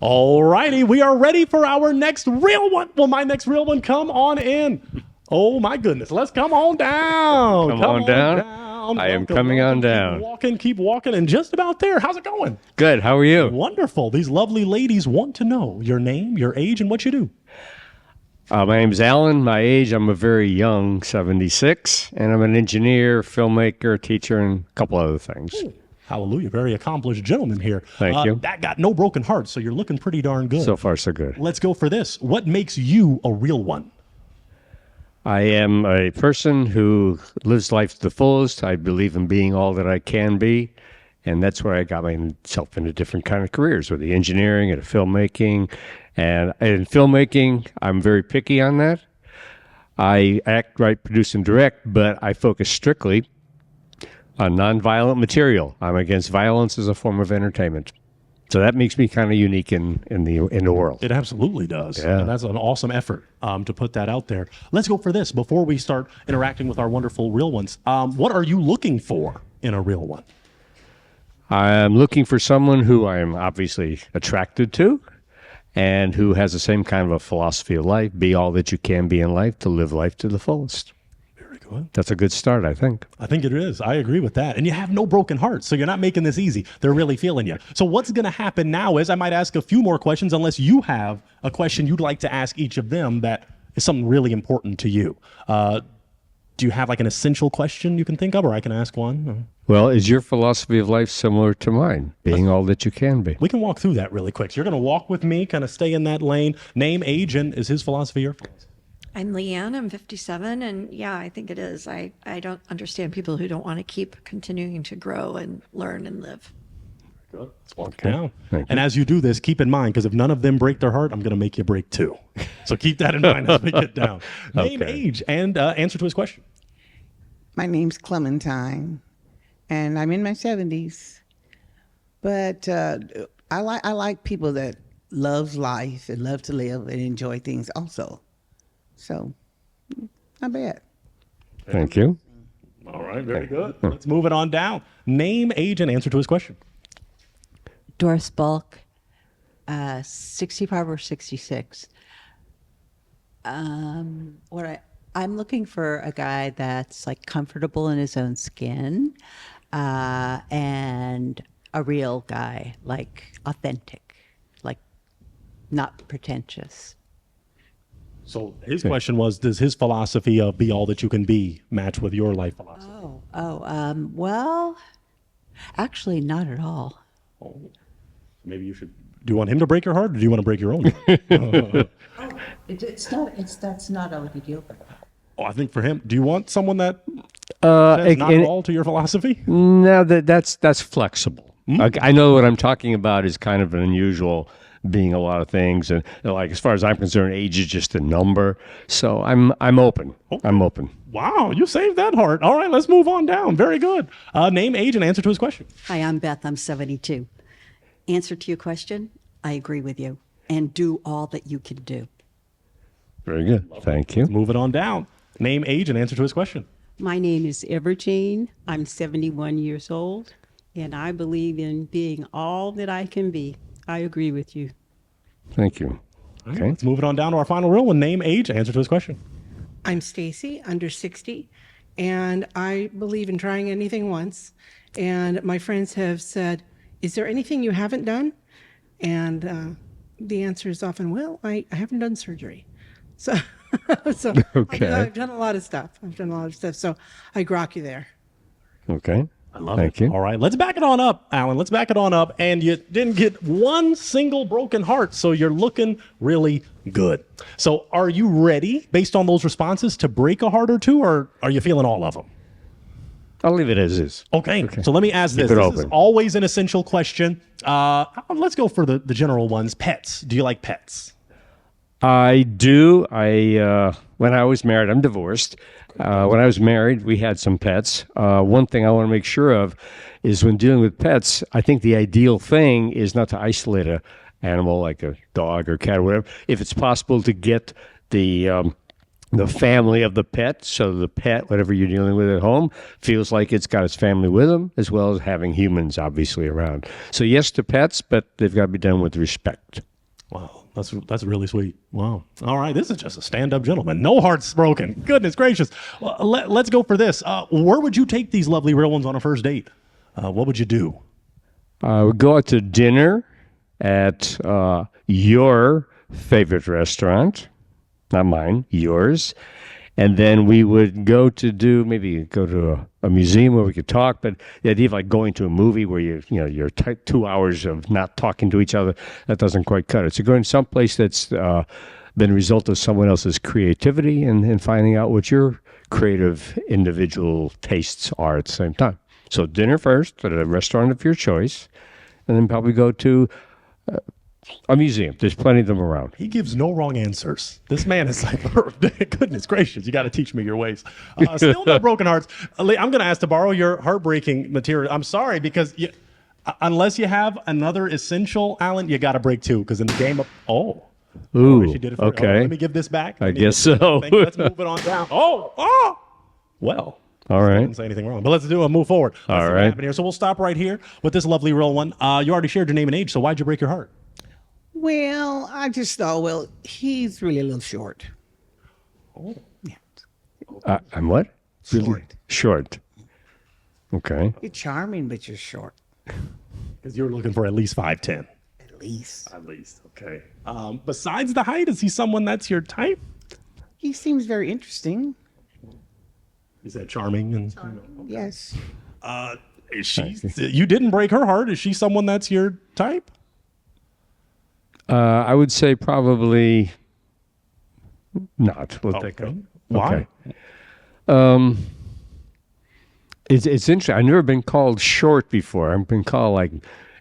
All righty, we are ready for our next real one. Will my next real one come on in? Oh my goodness, let's come on down. Come on down. I am coming on down. Keep walking, and just about there. How's it going? Good, how are you? Wonderful. These lovely ladies want to know your name, your age, and what you do. My name's Alan. My age, I'm a very young 76, and I'm an engineer, filmmaker, teacher, and a couple other things. Ooh, hallelujah. Very accomplished gentleman here. Thank you. That got no broken hearts, so you're looking pretty darn good. So far, so good. Let's go for this. What makes you a real one? I am a person who lives life to the fullest. I believe in being all that I can be. And that's where I got myself into different kind of careers, with the engineering and the filmmaking. And in filmmaking, I'm very picky on that. I act, write, produce, and direct, but I focus strictly on nonviolent material. I'm against violence as a form of entertainment. So that makes me kind of unique in the world. It absolutely does. Yeah. And that's an awesome effort to put that out there. Let's go for this before we start interacting with our wonderful real ones. What are you looking for in a real one? I'm looking for someone who I am obviously attracted to and who has the same kind of a philosophy of life, be all that you can be in life, to live life to the fullest. Very good. That's a good start, I think. I think it is. I agree with that. And you have no broken hearts, so you're not making this easy. They're really feeling you. So what's going to happen now is I might ask a few more questions, unless you have a question you'd like to ask each of them that is something really important to you. Do you have like an essential question you can think of, or I can ask one? Well, is your philosophy of life similar to mine, being all that you can be? We can walk through that really quick. So you're going to walk with me, kind of stay in that lane. Name, age, and is his philosophy your philosophy? I'm Leanne. I'm 57, and yeah, I think it is. I don't understand people who don't want to keep continuing to grow and learn and live. Good. Let's walk down. And as you do this, keep in mind, because if none of them break their heart, I'm going to make you break too. So keep that in mind as we get down. Name, age, and answer to his question. My name's Clementine, and I'm in my 70s. But I like people that love life and love to live and enjoy things also. So, not bad. Thank you. All right, very good. Let's move it on down. Name, age, and answer to his question. Doris Bulk, 65 or 66. I'm looking for a guy that's like comfortable in his own skin, and a real guy, like authentic, like not pretentious. So his question was, does his philosophy of be all that you can be match with your life philosophy? Well, actually not at all. Oh, maybe you should. Do you want him to break your heart, or do you want to break your own heart? That's not a big deal. Oh, I think for him, do you want someone that says not at all to your philosophy? No, that's flexible. I know what I'm talking about is kind of an unusual, being a lot of things, and like as far as I'm concerned, age is just a number. So I'm open. Okay. I'm open. Wow, you saved that heart. All right, let's move on down. Very good. Name, age, and answer to his question. Hi, I'm Beth. I'm 72. Answer to your question, I agree with you. And do all that you can do. Very good. Thank you. Let's move it on down. Name, age, and answer to his question. My name is Everjean. I'm 71 years old, and I believe in being all that I can be. I agree with you. Thank you. Okay. Let's move it on down to our final real one. Name, age, answer to his question. I'm Stacy, under 60, and I believe in trying anything once. And my friends have said, is there anything you haven't done? And the answer is often, well, I haven't done surgery. So, okay. I've done a lot of stuff. So I grok you there. Okay. I love Thank it. you. All right, let's back it on up, Alan. Let's back it on up. And you didn't get one single broken heart, so you're looking really good. So are you ready, based on those responses, to break a heart or two, or are you feeling all of them? I'll leave it as is. Okay. So let me ask this. This is always an essential question. Let's go for the general ones. Pets. Do you like pets? I do. When I was married, I'm divorced. When I was married, we had some pets. One thing I want to make sure of is when dealing with pets, I think the ideal thing is not to isolate a animal like a dog or cat or whatever. If it's possible to get the family of the pet, so the pet, whatever you're dealing with at home, feels like it's got its family with them, as well as having humans obviously around. So yes to pets, but they've got to be done with respect. Wow, that's really sweet. Wow. All right, this is just a stand-up gentleman. No hearts broken. Goodness gracious. Well, let's go for this. Where would you take these lovely real ones on a first date? What would you do? We go out to dinner at your favorite restaurant, not mine, yours. And then we would go to a museum where we could talk. But the idea of like going to a movie where you're 2 hours of not talking to each other, that doesn't quite cut it. So going someplace that's been a result of someone else's creativity and finding out what your creative individual tastes are at the same time. So dinner first at a restaurant of your choice, and then probably go to a museum. There's plenty of them around. He gives no wrong answers. This man is like, goodness gracious, you got to teach me your ways. Still no broken hearts. I'm going to ask to borrow your heartbreaking material. I'm sorry, because unless you have another essential, Alan, you got to break two, because in the game of, Ooh, she did it okay. let me give this back. I guess so. Let's move it on down. Well. All I right. didn't say anything wrong, but let's move forward. Let's see what right. happened here. So we'll stop right here with this lovely real one. You already shared your name and age, so why'd you break your heart? Well, I just thought, he's really a little short. Oh. Yeah. I'm what? Short. Short. Okay. You're charming, but you're short. Because you're looking for at least 5'10". At least. At least, okay. Besides the height, is he someone that's your type? He seems very interesting. Is that charming? And Yes. is she? You didn't break her heart. Is she someone that's your type? I would say probably not. We'll take it. Why? Okay. It's interesting. I've never been called short before. I've been called like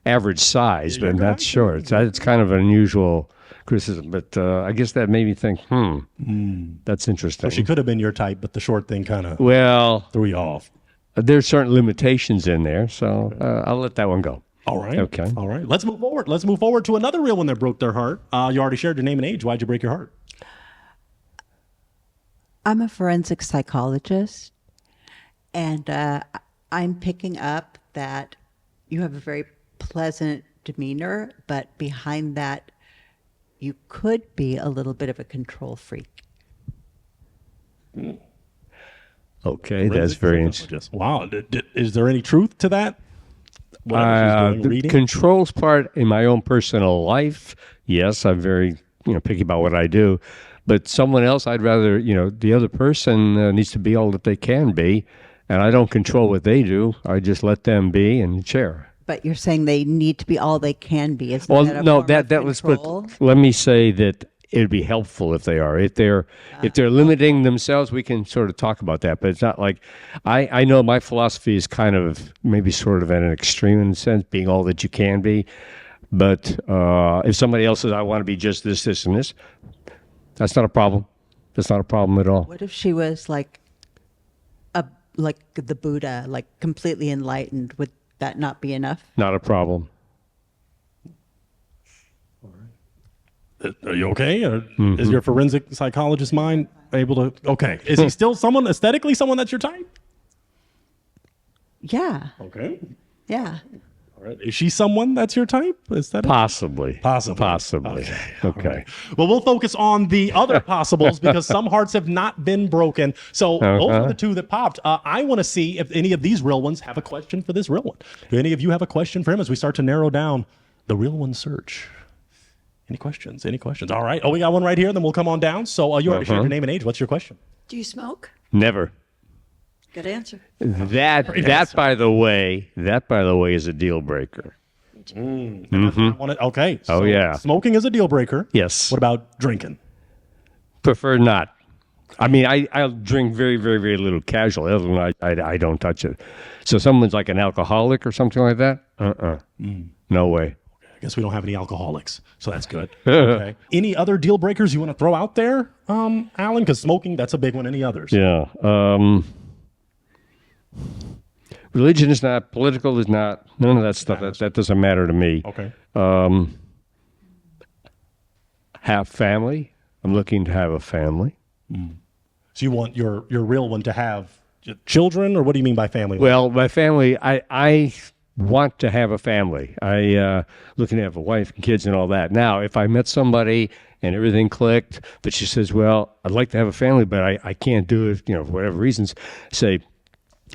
average size, but not short. So it's kind of an unusual criticism. But I guess that made me think, that's interesting. So she could have been your type, but the short thing kind of Well, threw you off. there's certain limitations in there, so I'll let that one go. All right. Okay. All right. Let's move forward. Let's move forward to another real one that broke their heart. You already shared your name and age. Why'd you break your heart? I'm a forensic psychologist, and I'm picking up that you have a very pleasant demeanor, but behind that, you could be a little bit of a control freak. Okay, that's very interesting. Wow. Is there any truth to that? Whatever she's doing, The reading? controls part in my own personal life, yes, I'm very picky about what I do. But someone else, I'd rather, the other person needs to be all that they can be. And I don't control what they do. I just let them be and share. But you're saying they need to be all they can be. Isn't Well, that a no, form of that was. But control? let me say that it'd be helpful if they are. If they're limiting themselves, we can sort of talk about that. But it's not like I know my philosophy is kind of maybe sort of at an extreme in a sense, being all that you can be. But if somebody else says I want to be just this, this, and this, that's not a problem. That's not a problem at all. What if she was like the Buddha, like completely enlightened? Would that not be enough? Not a problem. Are you okay? Or is your forensic psychologist mind able to? Okay. Is he still aesthetically someone that's your type? Yeah. Okay. Yeah. All right. Is she someone that's your type? Possibly. Possibly. Okay. Right. Well, we'll focus on the other possibles because some hearts have not been broken. So those are the two that popped. I want to see if any of these real ones have a question for this real one. Do any of you have a question for him as we start to narrow down the real one search? Any questions? Any questions? All right. Oh, we got one right here. Then we'll come on down. So you already shared your name and age. What's your question? Do you smoke? Never. Good answer. That by the way is a deal breaker. Okay. So yeah. Smoking is a deal breaker. Yes. What about drinking? Prefer not. I mean, I'll drink very, very, very little casually. Other than I don't touch it. So someone's like an alcoholic or something like that? No way. I guess we don't have any alcoholics, so that's good. Okay. Any other deal breakers you want to throw out there, Alan? Because smoking, that's a big one. Any others? Yeah. Religion is not. Political is not. None of that stuff. That doesn't matter to me. Okay. Have family. I'm looking to have a family. So you want your real one to have children, or what do you mean by family? Well, my family, I want to have a family. I looking to have a wife and kids and all that. Now, if I met somebody and everything clicked, but she says, well, I'd like to have a family, but I can't do it, for whatever reasons, say,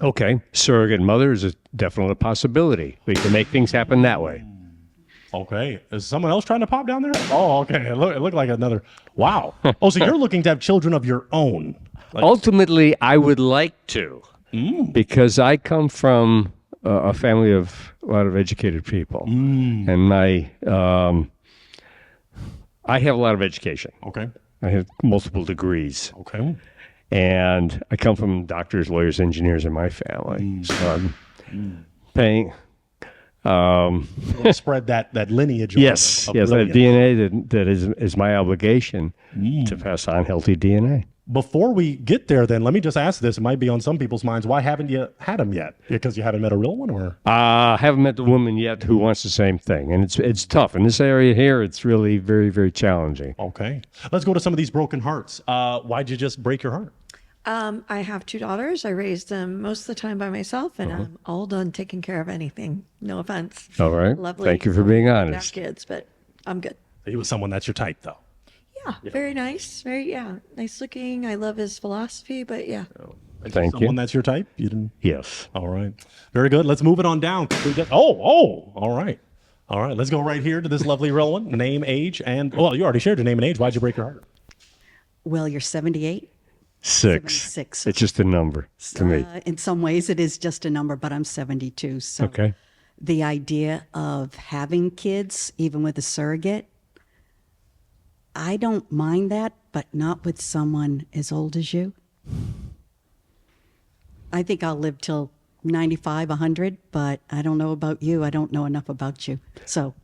okay, surrogate mother is a definite possibility. We can make things happen that way. Okay. Is someone else trying to pop down there? Oh, okay. It looked like another. Wow. Oh, so you're looking to have children of your own. Ultimately, I would like to, because I come from a family of a lot of educated people, and I have a lot of education. Okay. I have multiple degrees, Okay. and I come from doctors, lawyers, engineers in my family. So I'm paying. Spread that lineage. Yes, of that brilliance. DNA that is my obligation to pass on healthy DNA. Before we get there, then let me just ask this. It might be on some people's minds. Why haven't you had them yet? Because you haven't met a real one, or? Haven't met the woman yet who wants the same thing, and it's tough in this area here. It's really very, very challenging. Okay. Let's go to some of these broken hearts. Why'd you just break your heart? I have 2 daughters. I raised them most of the time by myself, and I'm all done taking care of anything. No offense. All right. Lovely. Thank you for being I have honest. kids, but I'm good. He was someone that's your type, though. Yeah, very nice. Nice looking. I love his philosophy, but yeah. Thank Someone you. that's your type? You didn't. Yes. All right. Very good. Let's move it on down. All right. All right. Let's go right here to this lovely real one. Name, age, and you already shared your name and age. Why'd you break your heart? Well, you're 78. 6. 76. It's just a number to me. In some ways, it is just a number, but I'm 72. So Okay. the idea of having kids, even with a surrogate, I don't mind that, but not with someone as old as you. I think I'll live till 95, 100, but I don't know about you. I don't know enough about you. So,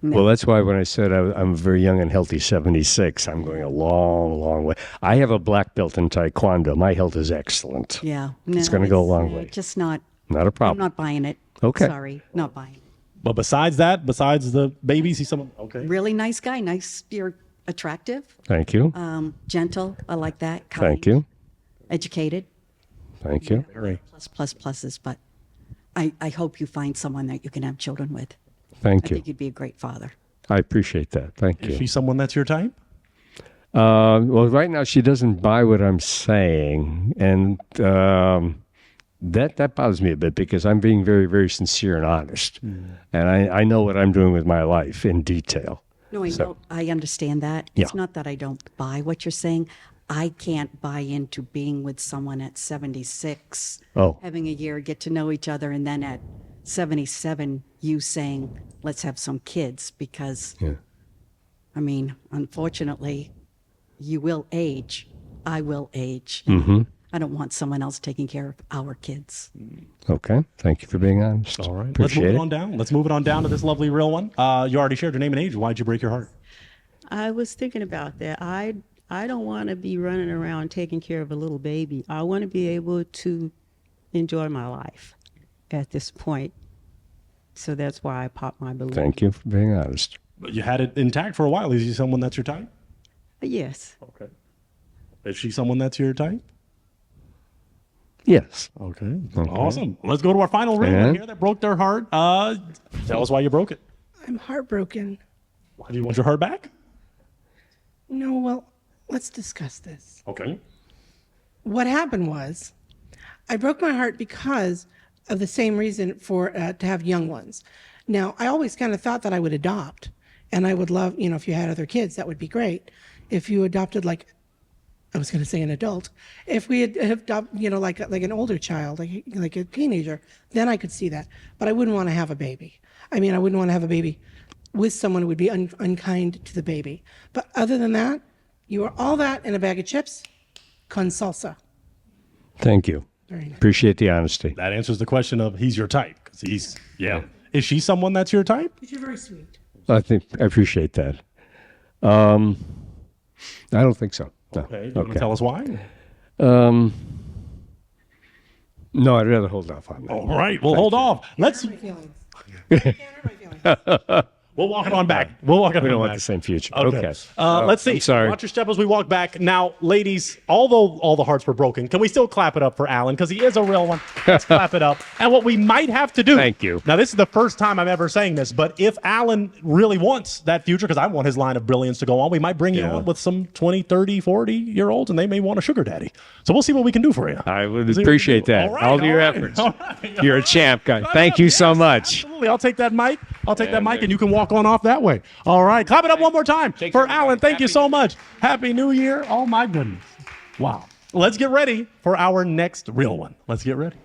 no. Well, that's why when I said I'm very young and healthy, 76, I'm going a long, long way. I have a black belt in Taekwondo. My health is excellent. Yeah. It's gonna go a long way. Just not, Not a I'm problem. not buying it. Okay. Sorry, not buying it. But besides that, besides the babies, he's someone. Okay. Really nice guy. Nice, you're attractive, Thank you. gentle. I like that. Kind, Thank you. Educated. Thank you. Very. Pluses, but I hope you find someone that you can have children with. Thank I you. think you'd be a great father. I appreciate that. Thank Is you. she someone that's your type? Well, right now she doesn't buy what I'm saying, and that bothers me a bit because I'm being very, very sincere and honest, and I know what I'm doing with my life in detail. No, I understand that. Yeah. It's not that I don't buy what you're saying. I can't buy into being with someone at 76, Oh. having a year, get to know each other, and then at 77, you saying, let's have some kids, because, Yeah. I mean, unfortunately, you will age. I will age. I don't want someone else taking care of our kids. Okay. Thank you for being honest. All right. Let's Appreciate move it it. on down. Let's move it on down to this lovely real one. You already shared your name and age. Why'd you break your heart? I was thinking about that. I don't want to be running around taking care of a little baby. I want to be able to enjoy my life at this point. So that's why I popped my balloon. Thank you for being honest. But you had it intact for a while. Is he someone that's your type? Yes. Okay. Is she someone that's your type? Yes. Okay. Awesome. Let's go to our final real one And? here that broke their heart. Tell us why you broke it. I'm heartbroken. Why do you want your heart back? No, well, let's discuss this. Okay. What happened was I broke my heart because of the same reason for to have young ones. Now, I always kind of thought that I would adopt, and I would love, if you had other kids, that would be great. If you adopted, like, I was going to say an adult, if we had adopted, like an older child, like a teenager, then I could see that. But I wouldn't want to have a baby. I mean, I wouldn't want to have a baby with someone who would be unkind to the baby. But other than that, you are all that in a bag of chips, con salsa. Thank you. Very nice. Appreciate the honesty. That answers the question of he's your type. 'Cause he's, yeah. Is she someone that's your type? You're very sweet. I appreciate that. I don't think so. No. Okay. You want to tell us why? No, I'd rather hold off on that. All right. Well, hold off. Let's. My feelings. Can't hurt my feelings. We'll walk it on back. We'll walk it We on don't back. want the same future. Okay. Okay. Let's see. I'm sorry. Watch your step as we walk back. Now, ladies, although all the hearts were broken, can we still clap it up for Alan? Because he is a real one. Let's clap it up. And what we might have to do. Thank you. Now, this is the first time I'm ever saying this, but if Alan really wants that future, because I want his line of brilliance to go on, we might bring you on with some 20, 30, 40-year-olds, and they may want a sugar daddy. So we'll see what we can do for you. I would See what we appreciate can do. that. All right, All your all right, efforts. all right, You're all a right. champ, guy. Thank you so Yes, much. Absolutely. I'll take that mic. I'll take that mic, and you can walk on off that way. All right. Clap it up one more time for Alan. Thank you so much. Happy New Year. Oh, my goodness. Wow. Let's get ready for our next real one. Let's get ready.